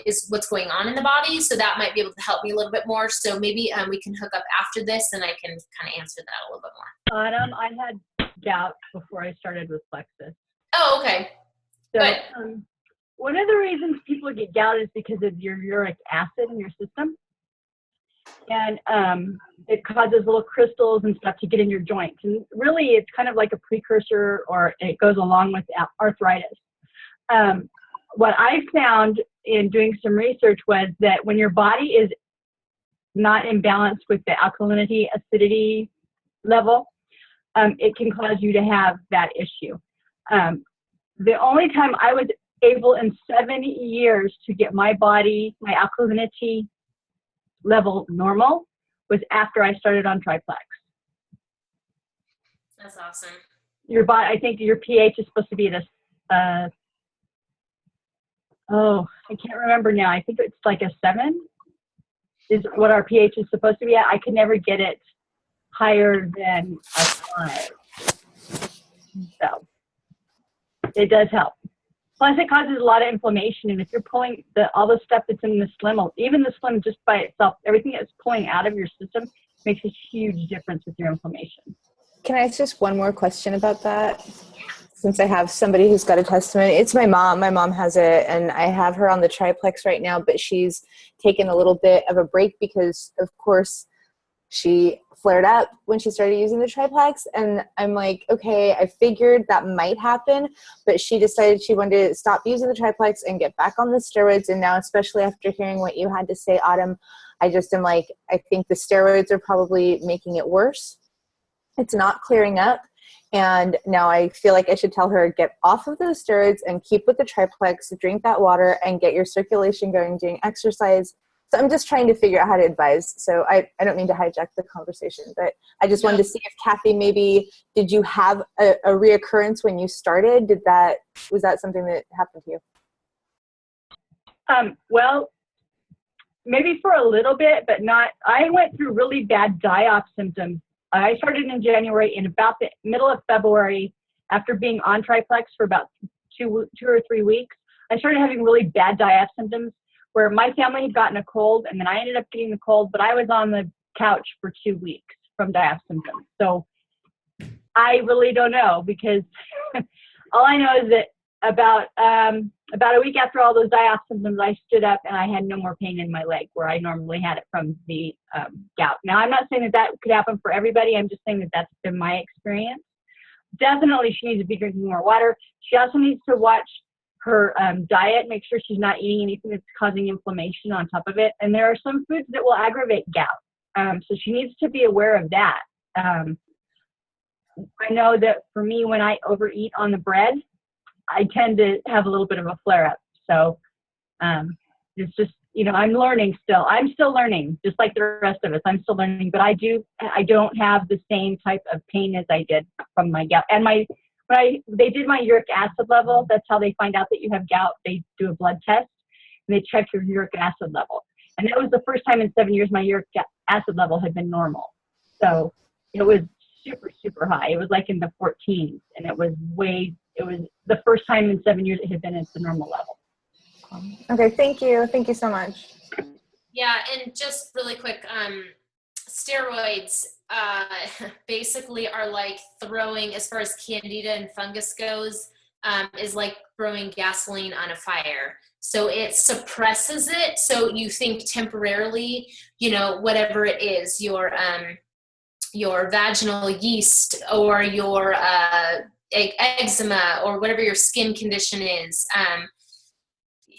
is, what's going on in the body, so that might be able to help me a little bit more. So maybe we can hook up after this, and I can kind of answer that a little bit more. Autumn, I had gout before I started with Plexus. Oh, okay. So, Good. one of the reasons people get gout is because of your uric acid in your system. And it causes little crystals and stuff to get in your joints. And really, it's kind of like a precursor, or it goes along with arthritis. What I found in doing some research was that when your body is not imbalanced with the alkalinity, acidity level, it can cause you to have that issue. The only time I was able in 7 years to get my body, my alkalinity level normal, was after I started on Triplex. That's awesome. Your body, I think your pH is supposed to be at a, I can't remember now. I think it's like a 7 is what our pH is supposed to be at. I could never get it higher than a 5. So it does help. Plus, it causes a lot of inflammation, and if you're pulling all the stuff that's in the slim, even the slim just by itself, everything that's pulling out of your system makes a huge difference with your inflammation. Can I ask just one more question about that? Since I have somebody who's got a testimony. It's my mom. My mom has it, and I have her on the triplex right now, but she's taken a little bit of a break because, of course, she flared up when she started using the triplex. And I'm like, okay, I figured that might happen, but she decided she wanted to stop using the triplex and get back on the steroids. And now, especially after hearing what you had to say, Autumn, I just am like, I think the steroids are probably making it worse. It's not clearing up. And now I feel like I should tell her, get off of those steroids and keep with the triplex, drink that water, and get your circulation going, doing exercise. So I'm just trying to figure out how to advise. So I don't mean to hijack the conversation, but I just wanted to see if Kathy, maybe, did you have a reoccurrence when you started? Was that something that happened to you? Well, maybe for a little bit, but not. I went through really bad die-off symptoms. I started in January. In about the middle of February, after being on triplex for about two or 3 weeks, I started having really bad die-off symptoms where my family had gotten a cold, and then I ended up getting the cold, but I was on the couch for 2 weeks from die-off symptoms. So I really don't know, because all I know is that about a week after all those die-off symptoms, I stood up and I had no more pain in my leg where I normally had it from the gout. Now, I'm not saying that could happen for everybody. I'm just saying that that's been my experience. Definitely, she needs to be drinking more water. She also needs to watch her diet, make sure she's not eating anything that's causing inflammation on top of it. And there are some foods that will aggravate gout. So she needs to be aware of that. I know that for me, when I overeat on the bread, I tend to have a little bit of a flare-up. So it's just, I'm learning still. I'm still learning, just like the rest of us. I'm still learning, but I don't have the same type of pain as I did from my gout. And they did my uric acid level. That's how they find out that you have gout. They do a blood test, and they check your uric acid level. And that was the first time in 7 years my uric acid level had been normal. So it was super, super high. It was like in the 14s, and it was the first time in 7 years it had been at the normal level. Okay, thank you. Thank you so much. Yeah, and just really quick, steroids basically are like throwing, as far as candida and fungus goes, is like throwing gasoline on a fire. So it suppresses it. So you think temporarily, you know, whatever it is, your vaginal yeast or your eczema or whatever your skin condition is,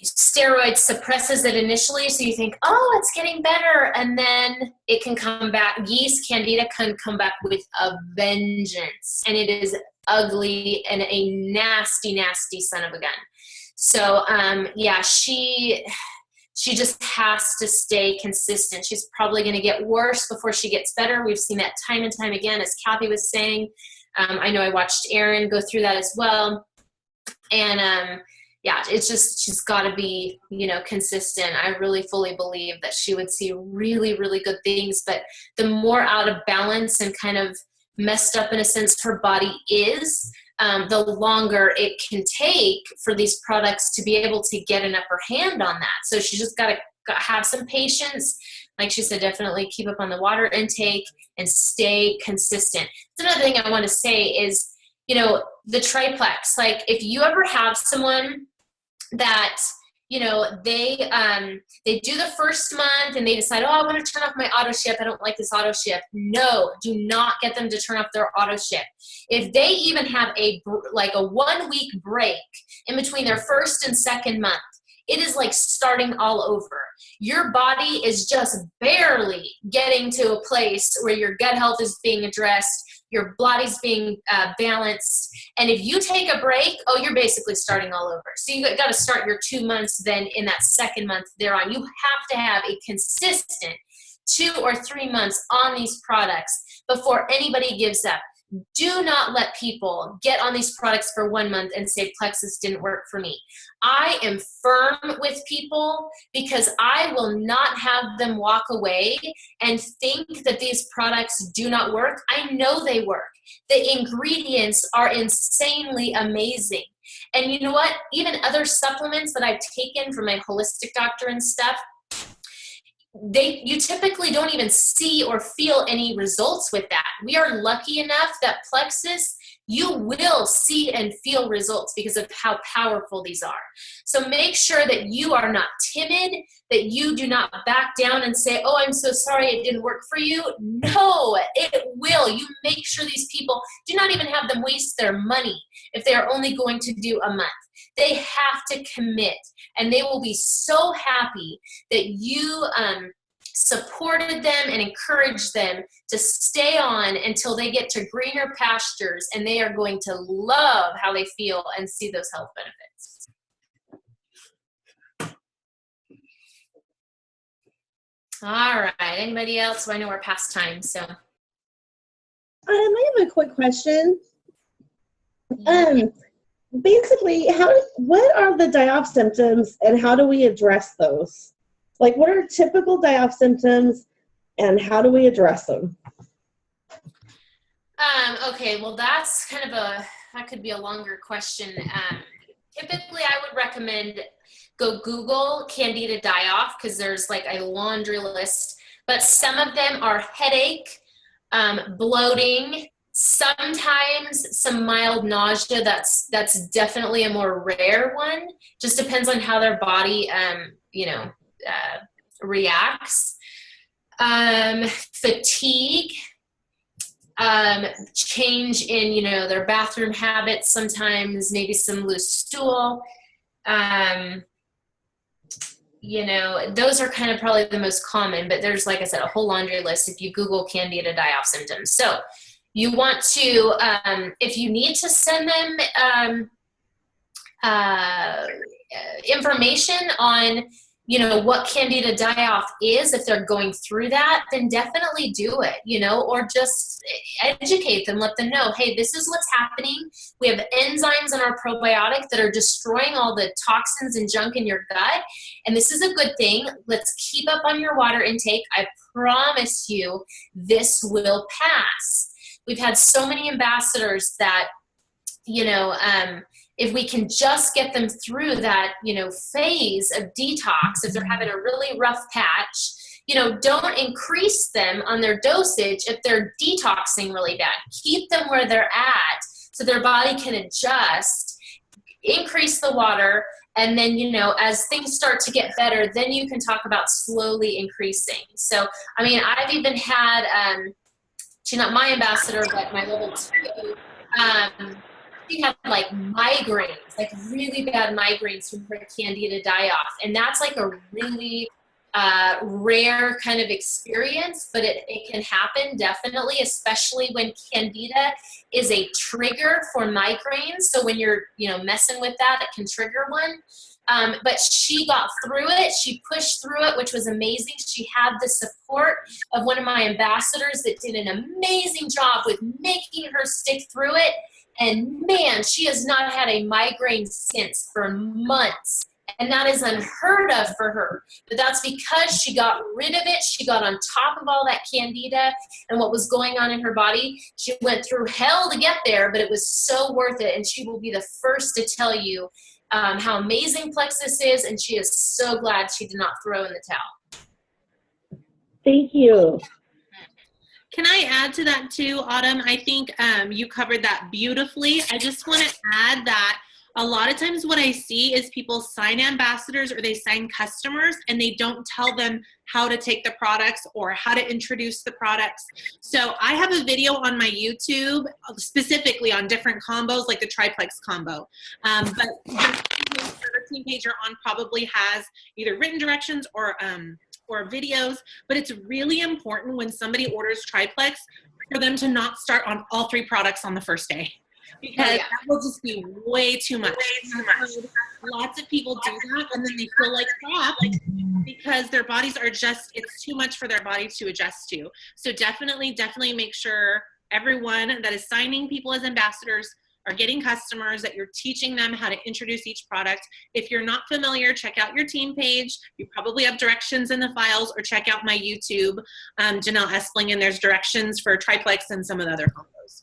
steroid suppresses it initially, so you think, oh, it's getting better, and then it can come back. Yeast, candida can come back with a vengeance, and it is ugly and a nasty, nasty son of a gun. So yeah, she just has to stay consistent. She's probably going to get worse before she gets better. We've seen that time and time again, as Kathy was saying. I know I watched Erin go through that as well, and yeah, it's just, she's got to be, you know, consistent. I really fully believe that she would see really, really good things. But the more out of balance and kind of messed up, in a sense, her body is, the longer it can take for these products to be able to get an upper hand on that. So she just got to have some patience. Like she said, definitely keep up on the water intake and stay consistent. That's another thing I want to say is, you know, the triplex. Like, if you ever have someone that, you know, they do the first month and they decide, oh, I want to turn off my auto ship, I don't like this auto ship. No, do not get them to turn off their auto ship. If they even have a 1 week break in between their first and second month, it is like starting all over. Your body is just barely getting to a place where your gut health is being addressed, your body's being balanced. And if you take a break, oh, you're basically starting all over. So you got to start your 2 months then in that second month thereon. You have to have a consistent 2 or 3 months on these products before anybody gives up. Do not let people get on these products for 1 month and say, Plexus didn't work for me. I am firm with people because I will not have them walk away and think that these products do not work. I know they work. The ingredients are insanely amazing. And you know what? Even other supplements that I've taken from my holistic doctor and stuff, you typically don't even see or feel any results with that. We are lucky enough that Plexus, you will see and feel results because of how powerful these are. So make sure that you are not timid, that you do not back down and say, oh, I'm so sorry it didn't work for you. No, it will. You make sure these people, do not even have them waste their money if they are only going to do a month. They have to commit, and they will be so happy that you supported them and encouraged them to stay on until they get to greener pastures, and they are going to love how they feel and see those health benefits. All right, anybody else? So I know we're past time, so. I have a quick question. Basically, what are the die-off symptoms and how do we address those? Like, what are typical die-off symptoms and how do we address them? Okay, well, that's kind of that could be a longer question. Typically, I would recommend go Google Candida die-off because there's like a laundry list, but some of them are headache, bloating, sometimes some mild nausea. That's definitely a more rare one. Just depends on how their body, reacts. Fatigue, change in, their bathroom habits, sometimes maybe some loose stool. Those are kind of probably the most common, but there's, like I said, a whole laundry list if you Google Candida die-off symptoms. So you want to, if you need to send them information on, what Candida die-off is, if they're going through that, then definitely do it, or just educate them, let them know, hey, this is what's happening. We have enzymes in our probiotic that are destroying all the toxins and junk in your gut, and this is a good thing. Let's keep up on your water intake. I promise you this will pass. We've had so many ambassadors that, if we can just get them through that, you know, phase of detox, if they're having a really rough patch, you know, don't increase them on their dosage if they're detoxing really bad. Keep them where they're at so their body can adjust, increase the water, and then, you know, as things start to get better, then you can talk about slowly increasing. So, I mean, I've even had, she's not my ambassador, but my level 2, she had like migraines, like really bad migraines from her candida die-off. And that's like a really rare kind of experience, but it can happen definitely, especially when candida is a trigger for migraines. So when you're, you know, messing with that, it can trigger one. But she got through it. She pushed through it, which was amazing. She had the support of one of my ambassadors that did an amazing job with making her stick through it. And man, she has not had a migraine since for months. And that is unheard of for her. But that's because she got rid of it. She got on top of all that candida and what was going on in her body. She went through hell to get there, but it was so worth it. And she will be the first to tell you how amazing Plexus is. And she is so glad she did not throw in the towel. Thank you. Can I add to that too, Autumn? I think you covered that beautifully. I just want to add that a lot of times what I see is people sign ambassadors or they sign customers and they don't tell them how to take the products or how to introduce the products. So I have a video on my YouTube specifically on different combos, like the triplex combo. But the team page you're on probably has either written directions or videos, but it's really important when somebody orders triplex for them to not start on all 3 products on the first day. Because that will just be way too much. Lots of people do that and then they feel like crap because their bodies are just, it's too much for their body to adjust to. So definitely make sure everyone that is signing people as ambassadors are getting customers, that you're teaching them how to introduce each product. If you're not familiar, check out your team page. You probably have directions in the files, or check out my YouTube, Janelle Espling, and there's directions for triplex and some of the other combos.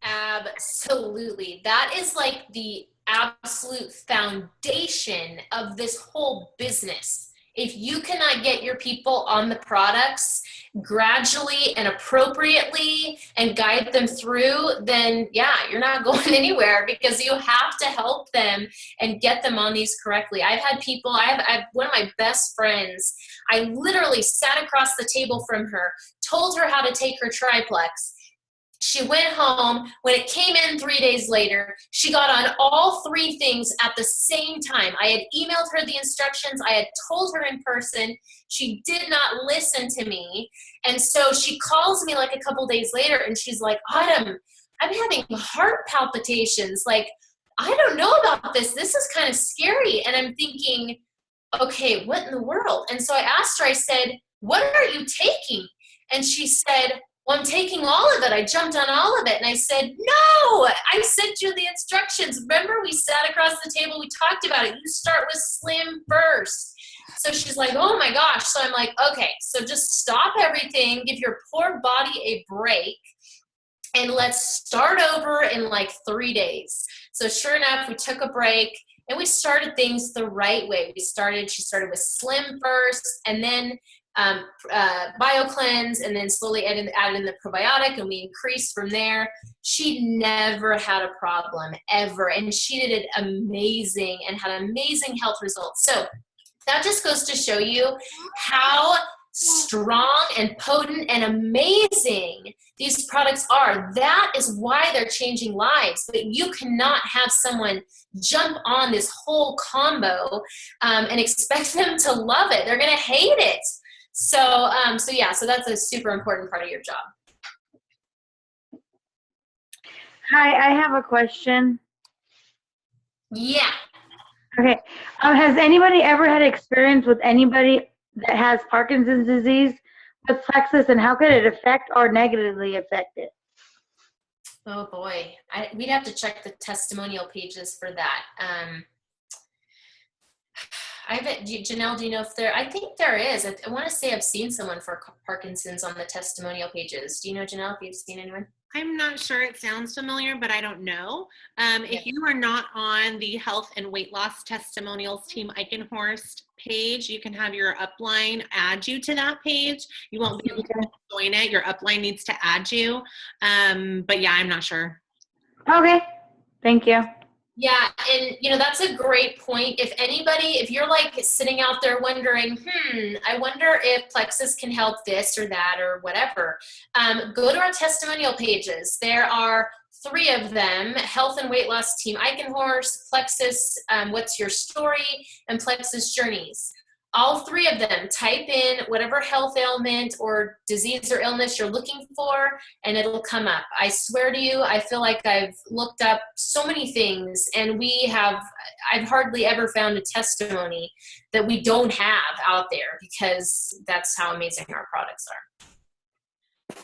Absolutely. That is like the absolute foundation of this whole business. If you cannot get your people on the products gradually and appropriately and guide them through, then yeah, you're not going anywhere, because you have to help them and get them on these correctly. I've had people, I have one of my best friends, I literally sat across the table from her, told her how to take her triplex. She went home. When it came in 3 days later, she got on all 3 things at the same time. I had emailed her the instructions. I had told her in person. She did not listen to me. And so she calls me like a couple days later and she's like, Autumn, I'm having heart palpitations. Like, I don't know about this. This is kind of scary. And I'm thinking, okay, what in the world? And so I asked her, I said, what are you taking? And she said, well, I'm taking all of it. I jumped on all of it. And I said, no, I sent you the instructions. Remember, we sat across the table. We talked about it. You start with slim first. So she's like, oh my gosh. So I'm like, okay, so just stop everything. Give your poor body a break. And let's start over in like 3 days. So sure enough, we took a break and we started things the right way. She started with slim first, and then BioCleanse, and then slowly added in the probiotic, and we increased from there. She never had a problem ever, and she did it amazing and had amazing health results. So that just goes to show you how strong and potent and amazing these products are. That is why they're changing lives. But you cannot have someone jump on this whole combo and expect them to love it. They're going to hate it. So that's a super important part of your job. Hi, I have a question. Yeah. Okay. Has anybody ever had experience with anybody that has Parkinson's disease with Plexus, and how could it affect or negatively affect it? Oh boy, we'd have to check the testimonial pages for that. Janelle, do you know if there, I think there is. I want to say I've seen someone for Parkinson's on the testimonial pages. Do you know, Janelle, if you've seen anyone? I'm not sure. It sounds familiar, but I don't know. If you are not on the Health and Weight Loss Testimonials Team Eichenhorst page, you can have your upline add you to that page. You won't be able to join it. Your upline needs to add you. But yeah, I'm not sure. Okay. Thank you. Yeah, and that's a great point. If you're like sitting out there wondering, I wonder if Plexus can help this or that or whatever, go to our testimonial pages. There are 3 of them: Health and Weight Loss Team Eichenhorst, Plexus, What's Your Story, and Plexus Journeys. All 3 of them, type in whatever health ailment or disease or illness you're looking for, and it'll come up. I swear to you, I feel like I've looked up so many things, and I've hardly ever found a testimony that we don't have out there, because that's how amazing our products are.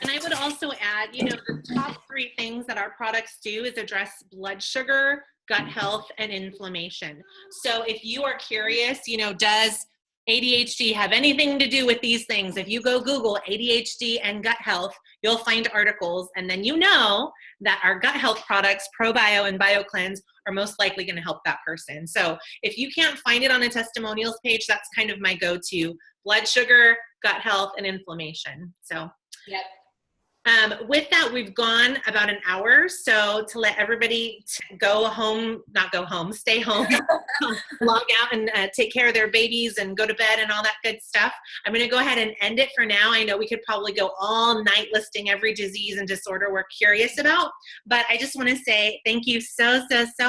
And I would also add, the top 3 things that our products do is address blood sugar, gut health, and inflammation. So if you are curious, does ADHD have anything to do with these things? If you go Google ADHD and gut health, you'll find articles, and then that our gut health products, ProBio and BioCleanse, are most likely going to help that person. So if you can't find it on a testimonials page, that's kind of my go-to: blood sugar, gut health, and inflammation. So yep. With that, we've gone about an hour. So to let everybody stay home, log out and take care of their babies and go to bed and all that good stuff, I'm going to go ahead and end it for now. I know we could probably go all night listing every disease and disorder we're curious about, but I just want to say thank you so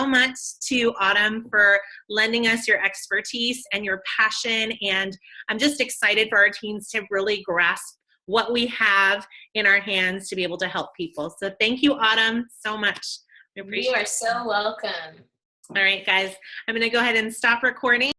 much to Autumn for lending us your expertise and your passion. And I'm just excited for our teens to really grasp what we have in our hands to be able to help people. So thank you, Autumn, so much. You are so welcome. All right, guys, I'm going to go ahead and stop recording.